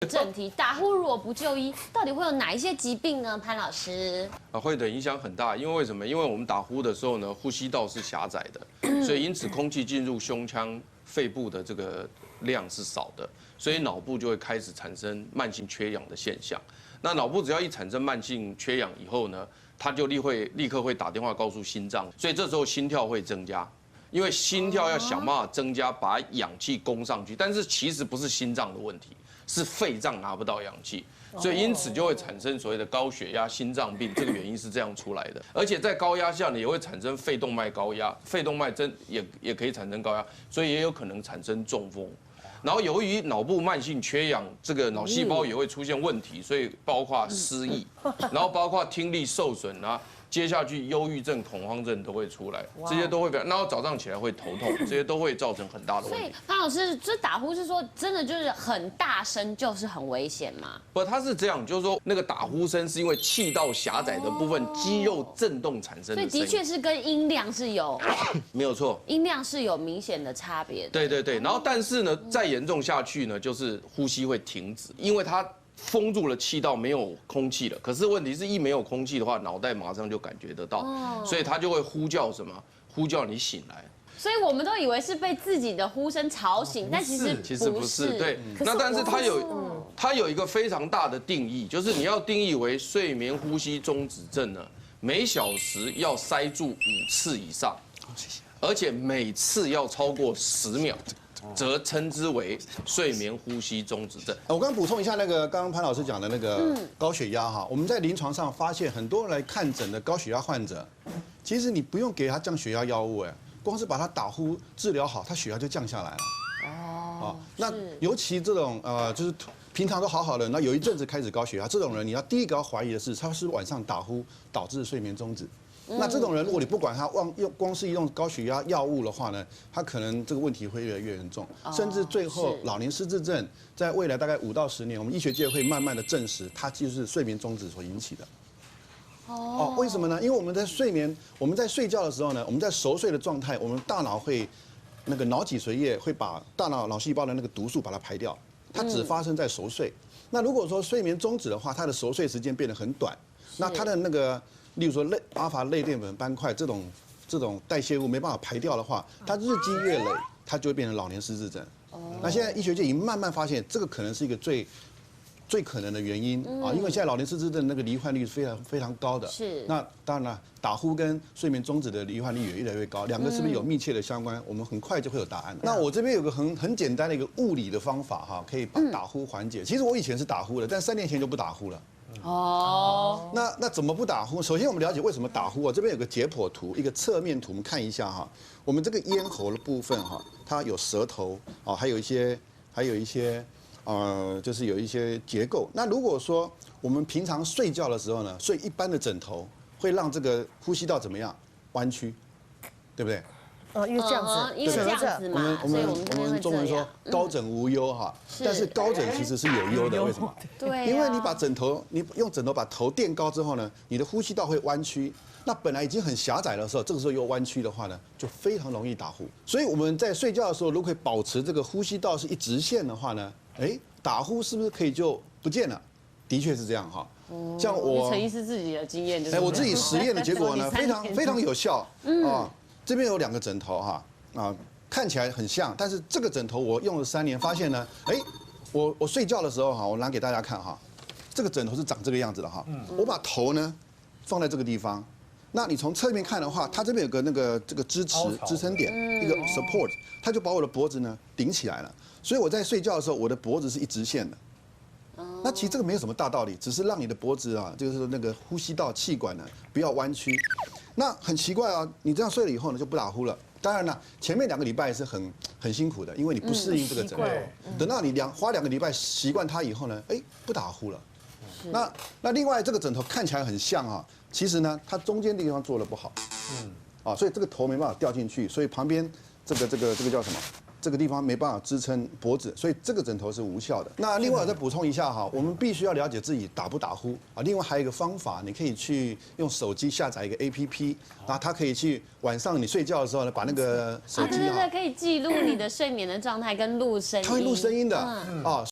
正题，打呼如果不就医，到底会有哪一些疾病呢？潘老师，会的影响很大，因为为什么？因为我们打呼的时候呢，呼吸道是狭窄的，所以因此空气进入胸腔、肺部的这个量是少的，所以脑部就会开始产生慢性缺氧的现象。那脑部只要一产生慢性缺氧以后呢，它就立刻会打电话告诉心脏，所以这时候心跳会增加。因为心跳要想办法增加，把氧气供上去，但是其实不是心脏的问题，是肺脏拿不到氧气，所以因此就会产生所谓的高血压、心脏病，这个原因是这样出来的。而且在高压下呢，也会产生肺动脉高压，肺动脉也可以产生高压，所以也有可能产生中风。然后由于脑部慢性缺氧，这个脑细胞也会出现问题，所以包括失忆，然后包括听力受损啊。接下去，忧郁症、恐慌症都会出来，这些都会然后早上起来会头痛，这些都会造成很大的问题。所以潘老师，这打呼是说真的就是很大声，就是很危险吗？不，它是这样，就是说那个打呼声是因为气道狭窄的部分肌肉震动产生的声音。所以的确是跟音量是有没有错，音量是有明显的差别的。对对对，然后但是呢，再严重下去呢，就是呼吸会停止，因为它封住了气道，没有空气了。可是问题是一没有空气的话，脑袋马上就感觉得到，所以它就会呼叫什么？呼叫你醒来。所以我们都以为是被自己的呼声吵醒，但其实不是。对，那但是它有一个非常大的定义，就是你要定义为睡眠呼吸中止症呢，每小时要塞住5次以上，而且每次要超过10秒。则称之为睡眠呼吸中止症。我刚补充一下那个刚刚潘老师讲的那个高血压哈，我们在临床上发现很多人来看诊的高血压患者，其实你不用给他降血压药物，光是把他打呼治疗好，他血压就降下来了。哦，那尤其这种就是平常都好好的，那有一阵子开始高血压，这种人你要第一个要怀疑的是他是晚上打呼导致睡眠中止。那这种人，如果你不管他光是用高血压药物的话呢，他可能这个问题会越来越严重，甚至最后老年失智症，在未来大概5到10年，我们医学界会慢慢的证实，它就是睡眠中止所引起的。哦，为什么呢？因为我们在睡觉的时候呢，我们在熟睡的状态，我们大脑会那个脑脊髓液会把大脑细胞的那个毒素把它排掉，它只发生在熟睡。那如果说睡眠中止的话，它的熟睡时间变得很短，那它的那个例如说阿尔法类淀粉斑块这种代谢物没办法排掉的话，它日积月累，它就会变成老年失智症。那现在医学界已经慢慢发现，这个可能是一个最可能的原因啊，因为现在老年失智症那个罹患率是非常高的。是。那当然了，打呼跟睡眠中止的罹患率也越来越高，两个是不是有密切的相关？我们很快就会有答案。那我这边有个很简单的一个物理的方法哈，可以把打呼缓解。其实我以前是打呼的，但3年前就不打呼了。哦，那怎么不打呼？首先我们了解为什么打呼啊？这边有个解剖图，一个侧面图，我们看一下哈。我们这个咽喉的部分哈，它有舌头啊，还有一些就是有一些结构。那如果说我们平常睡觉的时候呢，睡一般的枕头会让这个呼吸道怎么样弯曲，对不对？因为这样子，因为这样子嘛，所以我们中文说高枕无忧哈，但是高枕其实是有忧的，为什么？对，因为你用枕头把头垫高之后呢，你的呼吸道会弯曲，那本来已经很狭窄的时候，这个时候又弯曲的话呢，就非常容易打呼。所以我们在睡觉的时候，如果可以保持这个呼吸道是一直线的话呢，打呼是不是可以就不见了？的确是这样哈。像我陈医师自己的经验就是，我自己实验的结果呢，非常有效啊。这边有2个枕头哈，看起来很像，但是这个枕头我用了3年，发现呢，我睡觉的时候哈，我拿给大家看哈，这个枕头是长这个样子的哈，我把头呢放在这个地方，那你从侧面看的话，它这边有个这个支撑点，一个 support， 它就把我的脖子呢顶起来了，所以我在睡觉的时候，我的脖子是一直线的。那其实这个没有什么大道理，只是让你的脖子啊，就是那个呼吸道气管呢不要弯曲。那很奇怪啊，你这样睡了以后呢就不打呼了。当然了，前面2个礼拜是很辛苦的，因为你不适应这个枕头。等到你花2个礼拜习惯它以后呢，不打呼了。那另外这个枕头看起来很像啊，其实呢它中间的地方做的不好。所以这个头没办法掉进去，所以旁边这个叫什么？这个地方没办法支撑脖子，所以这个枕头是无效的。那另外我再补充一下哈，我们必须要了解自己打不打呼啊。另外还有一个方法，你可以去用手机下载一个 APP， 然后它可以去晚上你睡觉的时候呢，把那个手机对，可以记录你的睡眠的状态跟录声音，它会录声音的啊。